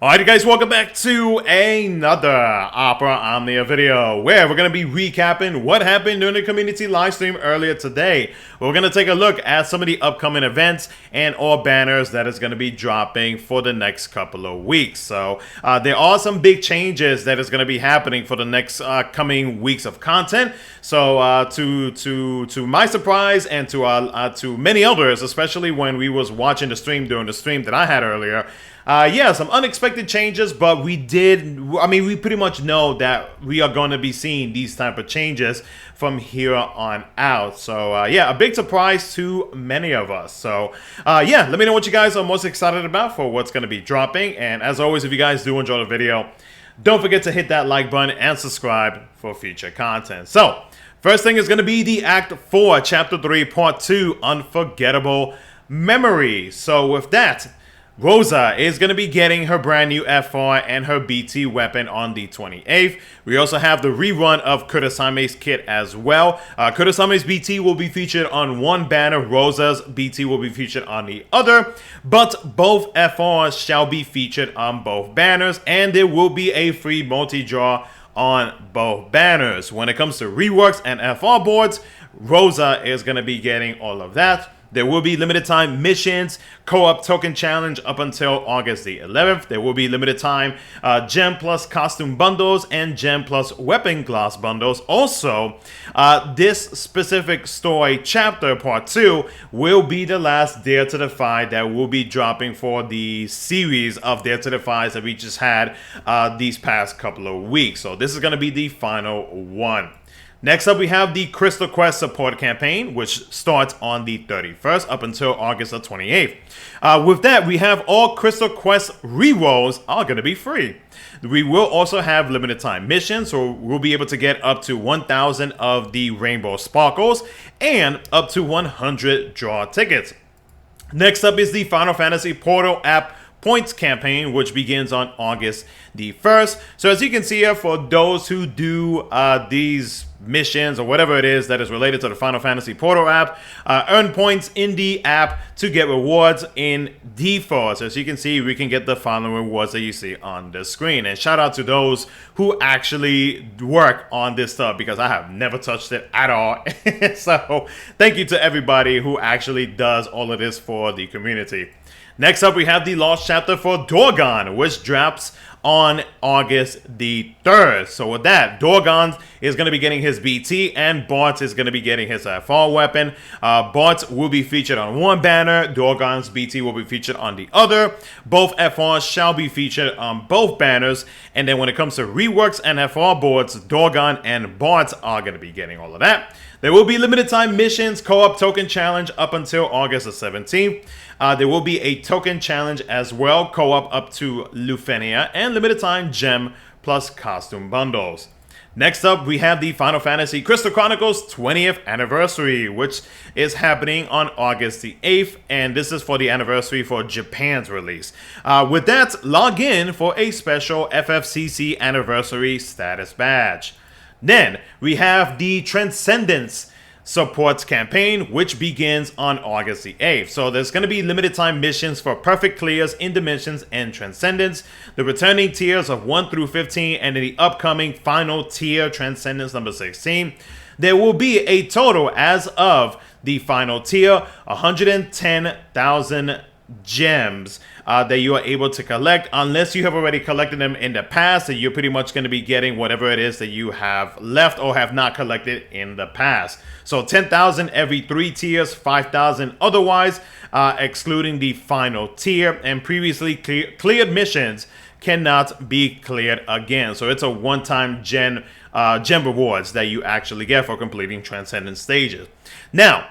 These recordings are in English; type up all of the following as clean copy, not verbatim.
Alright guys, welcome back to another Opera Omnia video where we're going to be recapping what happened during the community live stream earlier today. We're going to take a look at some of the upcoming events and or banners that is going to be dropping for the next couple of weeks. So there are some big changes that is going to be happening for the next coming weeks of content. So to my surprise and to many others, especially when we was watching the stream during the stream that I had earlier, yeah, some unexpected changes, but we pretty much know that we are going to be seeing these type of changes from here on out. So, yeah, a big surprise to many of us. So, yeah, let me know what you guys are most excited about for what's going to be dropping. And as always, if you guys do enjoy the video, don't forget to hit that like button and subscribe for future content. So, first thing is going to be the Act 4, Chapter 3, Part 2, Unforgettable Memories. So, with that, Rosa is going to be getting her brand new FR and her BT weapon on the 28th. We also have the rerun of Kurisame's kit as well. Kurisame's BT will be featured on one banner. Rosa's BT will be featured on the other. But both FRs shall be featured on both banners. And there will be a free multi-draw on both banners. When it comes to reworks and FR boards, Rosa is going to be getting all of that. There will be limited time missions, co-op token challenge up until August the 11th. There will be limited time gem plus costume bundles and gem plus weapon glass bundles. Also, this specific story chapter part 2 will be the last Dare to Defy that will be dropping for the series of Dare to Defies that we just had these past couple of weeks. So this is going to be the final one. Next up, we have the Crystal Quest Support Campaign, which starts on the 31st up until August the 28th. With that, we have all Crystal Quest rerolls are going to be free. We will also have limited time missions, so we'll be able to get up to 1,000 of the Rainbow Sparkles and up to 100 draw tickets. Next up is the Final Fantasy Portal app points campaign, which begins on August the 1st. So as you can see here, for those who do these missions or whatever it is that is related to the Final Fantasy Portal app, earn points in the app to get rewards in DFFOO. So as you can see, we can get the following rewards that you see on the screen. And shout out to those who actually work on this stuff, because I have never touched it at all. So thank you to everybody who actually does all of this for the community. Next up, we have the Lost Chapter for Dorgann, which drops on August the 3rd. So with that, Dorgann is going to be getting his BT and Bart is going to be getting his FR weapon. Bart will be featured on one banner. Dorgann's BT will be featured on the other. Both FRs shall be featured on both banners. And then when it comes to reworks and FR boards, Dorgann and Bart are going to be getting all of that. There will be limited time missions, co-op token challenge up until August the 17th. There will be a token challenge as well, co-op up to Lufenia, and limited time gem plus costume bundles. Next up, we have the Final Fantasy Crystal Chronicles 20th anniversary, which is happening on August the 8th, and this is for the anniversary for Japan's release. With that, log in for a special FFCC anniversary status badge. Then we have the Transcendence Support Campaign, which begins on August the 8th. So there's going to be limited time missions for perfect clears in Dimensions and Transcendence, the returning tiers of 1 through 15, and the upcoming final tier, Transcendence number 16. There will be a total, as of the final tier, 110,000 gems that you are able to collect, unless you have already collected them in the past. And you're pretty much going to be getting whatever it is that you have left or have not collected in the past. So 10,000 every 3 tiers, 5,000 otherwise, excluding the final tier, and previously cleared missions cannot be cleared again. So it's a one-time gem rewards that you actually get for completing Transcendence stages. Now,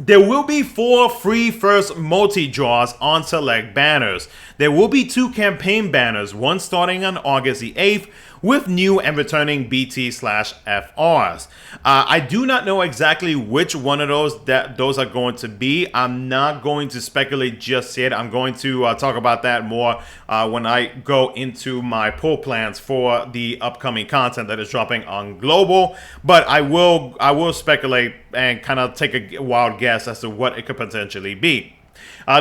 there will be 4 free first multi-draws on select banners. There will be 2 campaign banners, one starting on August the 8th, with new and returning BT/FRs. I do not know exactly which one of those are going to be. I'm not going to speculate just yet. I'm going to talk about that more when I go into my pull plans for the upcoming content that is dropping on Global. But I will speculate and kind of take a wild guess as to what it could potentially be.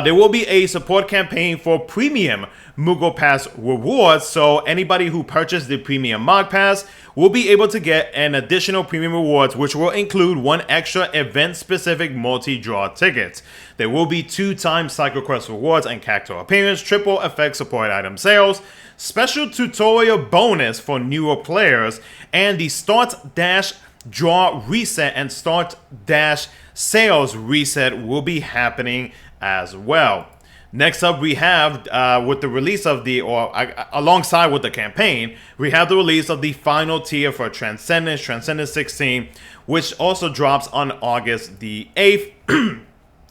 There will be a support campaign for premium Mughal Pass rewards, so anybody who purchased the premium Mog Pass will be able to get an additional premium rewards, which will include 1 extra event-specific multi-draw tickets. There will be 2 times Cycle Quest rewards and character appearance, triple effect support item sales, special tutorial bonus for newer players, and the Start Dash Draw Reset and Start Dash Sales Reset will be happening as well. Next up, we have, with the release of alongside with the campaign, we have the release of the final tier for Transcendence, Transcendence 16, which also drops on August the 8th.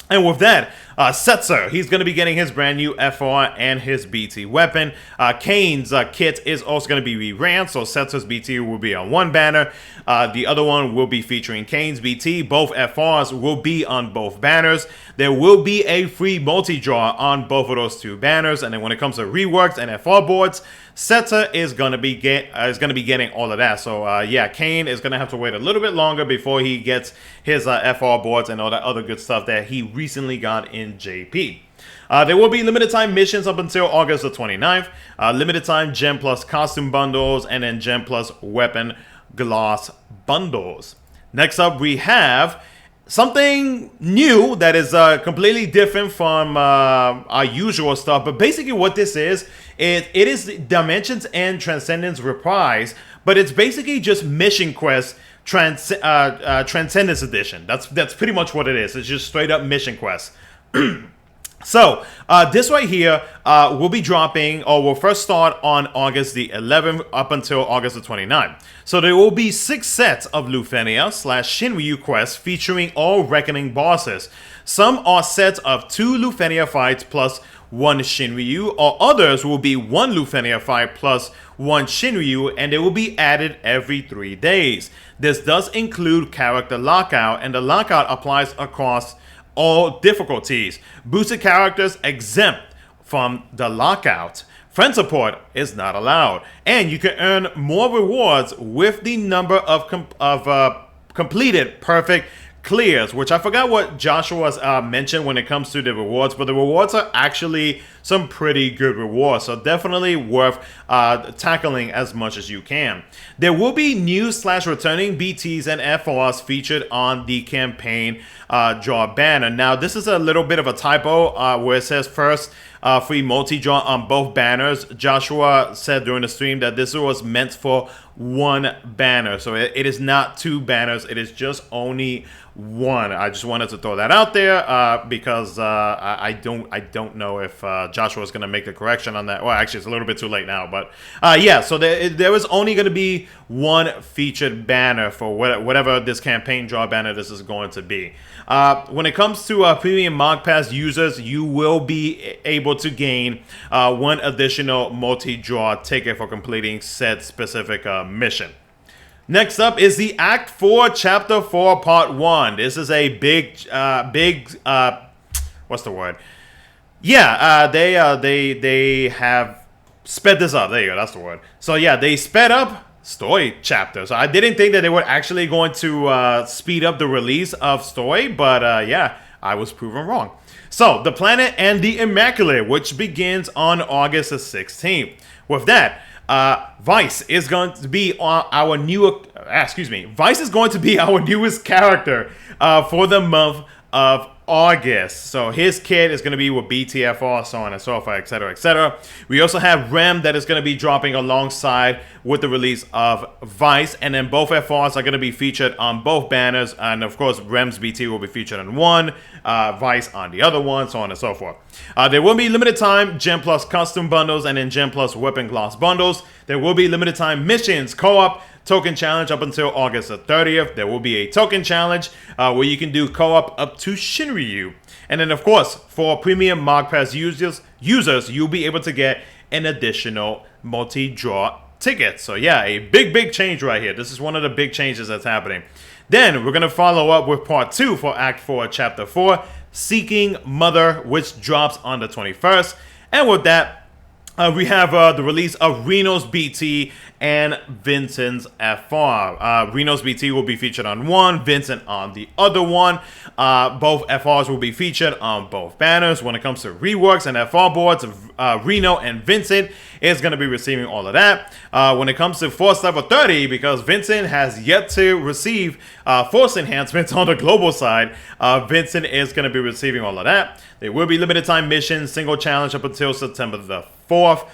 And with that, Setzer, he's going to be getting his brand new FR and his BT weapon. Kane's kit is also going to be re-ran, so Setzer's BT will be on one banner. The other one will be featuring Kane's BT. Both FRs will be on both banners. There will be a free multi-draw on both of those 2 banners. And then when it comes to reworks and FR boards, Setzer is going to be getting all of that. So yeah, Kane is going to have to wait a little bit longer before he gets his FR boards and all that other good stuff that he recently got in JP. There will be limited time missions up until August the 29th, limited time Gem Plus costume bundles, and then Gem Plus weapon gloss bundles. Next up, we have something new that is completely different from our usual stuff. But basically what this is, it is Dimensions and Transcendence Repris, but it's basically just Mission Quest Transcendence Edition. That's pretty much what it is. It's just straight up Mission Quest. So, this right here will be dropping, or will first start on August the 11th up until August the 29th. So there will be 6 sets of Lufenia / Shinryu quests featuring all Reckoning bosses. Some are sets of 2 Lufenia fights plus 1 Shinryu, or others will be 1 Lufenia fight plus 1 Shinryu, and they will be added every 3 days. This does include character lockout, and the lockout applies across all difficulties. Boosted characters exempt from the lockout. Friend support is not allowed, and you can earn more rewards with the number of completed perfect clears, which I forgot what Joshua mentioned when it comes to the rewards, but the rewards are actually some pretty good rewards, so definitely worth tackling as much as you can. There will be new / returning BTs and FRs featured on the campaign draw banner. Now, this is a little bit of a typo where it says first free multi-draw on both banners. Joshua said during the stream that this was meant for 1 banner, so it is not 2 banners, it is just only 1. I just wanted to throw that out there because I don't know if Joshua is going to make the correction on that. Well, actually, it's a little bit too late now, but yeah. So there is only going to be 1 featured banner for whatever this campaign draw banner this is going to be. When it comes to premium Mog Pass users, you will be able to gain 1 additional multi-draw ticket for completing said specific mission. Next up is the Act 4, Chapter 4, Part 1. This is a big, what's the word? Yeah, they have sped this up. There you go, that's the word. So yeah, they sped up story chapter. So I didn't think that they were actually going to speed up the release of story, but yeah, I was proven wrong. So, The Planet and the Immaculate, which begins on August the 16th. With that, Vice is going to be our Vice is going to be our newest character for the month of August. So his kit is going to be with BTFR, so on and so forth, etc., etc. We also have Rem that is going to be dropping alongside with the release of Vice, and then both FRs are going to be featured on both banners, and of course Rem's BT will be featured on one, Vice on the other one, so on and so forth. There will be limited time Gem Plus custom bundles and then Gem Plus weapon gloss bundles. There will be limited time missions, co-op, token challenge up until August the 30th. There will be a token challenge where you can do co-op up to Shinryu. And then of course, for premium Mog Pass users, you'll be able to get an additional multi-draw ticket. So yeah, a big change right here. This is one of the big changes that's happening. Then we're going to follow up with part 2 for Act 4, Chapter 4, Seeking Mother, which drops on the 21st. And with that, We have the release of Reno's BT and Vincent's FR. Reno's BT will be featured on one, Vincent on the other one. Both FRs will be featured on both banners. When it comes to reworks and FR boards, Reno and Vincent is going to be receiving all of that. When it comes to Force Level 30, because Vincent has yet to receive Force enhancements on the global side, Vincent is going to be receiving all of that. There will be limited time missions, single challenge up until September the 4th.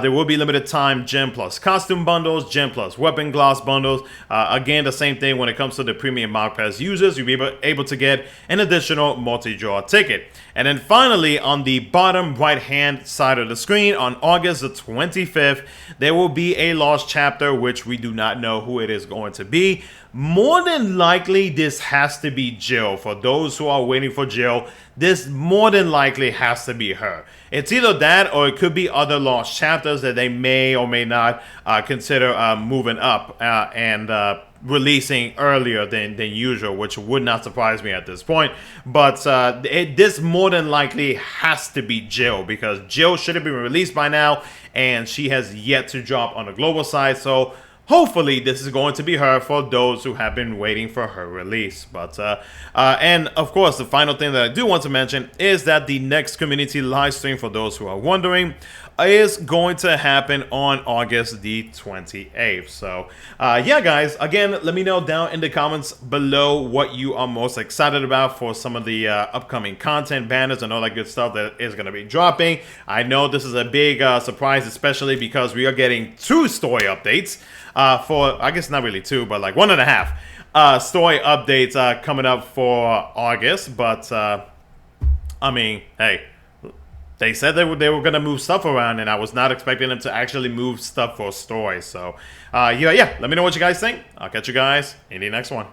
There will be limited time gem plus costume bundles, gem plus weapon gloss bundles. Again, the same thing when it comes to the premium Mark Pass users. You'll be able to get an additional multi-draw ticket. And then finally, on the bottom right hand side of the screen, on August the 25th, there will be a lost chapter, which we do not know who it is going to be. More than likely, this has to be Jill. For those who are waiting for Jill, this more than likely has to be her. It's either that or it could be other lost chapters that they may or may not consider moving up and releasing earlier than usual, which would not surprise me at this point. But this more than likely has to be Jill, because Jill should have been released by now and she has yet to drop on the global side. So hopefully this is going to be her for those who have been waiting for her release. But and of course, the final thing that I do want to mention is that the next community live stream, for those who are wondering, is going to happen on August the 28th. So yeah, guys, again, let me know down in the comments below what you are most excited about for some of the upcoming content, banners, and all that good stuff that is going to be dropping. I know this is a big surprise, especially because we are getting 2 story updates for, I guess not really 2, but like 1.5 story updates coming up for August. But I mean, hey, they said they were going to move stuff around, and I was not expecting them to actually move stuff for stories. So yeah, let me know what you guys think. I'll catch you guys in the next one.